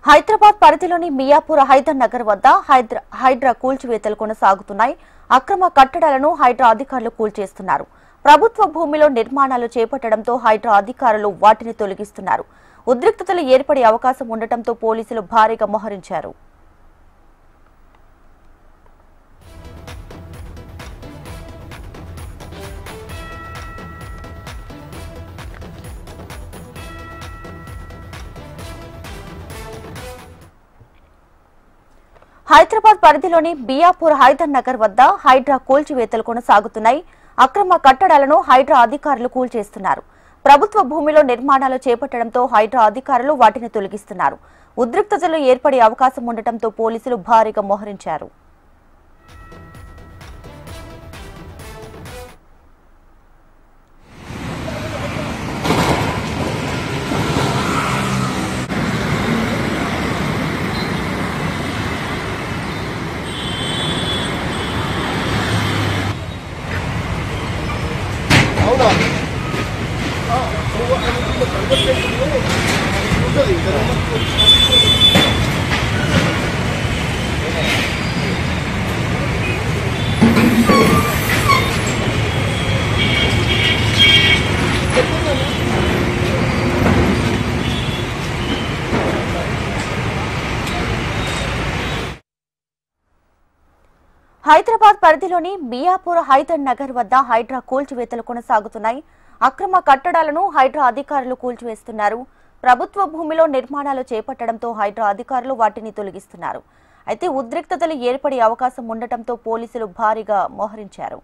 హైదరాబాద్ పరిధిలోని మియాపూర్ హైదర్ నగర్ వద్ద హైడ్రా కూల్చివేతలు కొనసాగుతున్నాయి. అక్రమ కట్టడాలను హైడ్రా అధికారులు కూల్చేస్తున్నారు. ప్రభుత్వ భూమిలో నిర్మాణాలు చేపట్టడంతో హైడ్రా అధికారులు వాటిని తొలగిస్తున్నారు. ఉద్రిక్తతలు ఏర్పడే అవకాశం ఉండటంతో పోలీసులు భారీగా మోహరించారు. హైదరాబాద్ పరిధిలోని మియాపూర్ హైదర్ నగర్ వద్ద హైడ్రా కూల్చివేతలు కొనసాగుతున్నాయి. అక్రమ కట్టడాలను హైడ్రా అధికారులు కూల్చేస్తున్నారు. ప్రభుత్వ భూమిలో నిర్మాణాలు చేపట్టడంతో హైడ్రా అధికారులు వాటిని తొలగిస్తున్నారు. ఉద్రిక్తతలు ఏర్పడే అవకాశం ఉండటంతో పోలీసులు భారీగా మోహరించారు. హైదరాబాద్ పరిధిలోని మియాపూర్ హైదర్ నగర్ వద్ద హైడ్రా కూల్చివేతలు కొనసాగుతున్నాయి. అక్రమ కట్టడాలను హైడ్రా అధికారులు కూల్చివేస్తున్నారు. ప్రభుత్వ భూమిలో నిర్మాణాలు చేపట్టడంతో హైడ్రా అధికారులు వాటిని తొలగిస్తున్నారు. అయితే ఉద్రిక్తతలు ఏర్పడే అవకాశం ఉండటంతో పోలీసులు భారీగా మోహరించారు.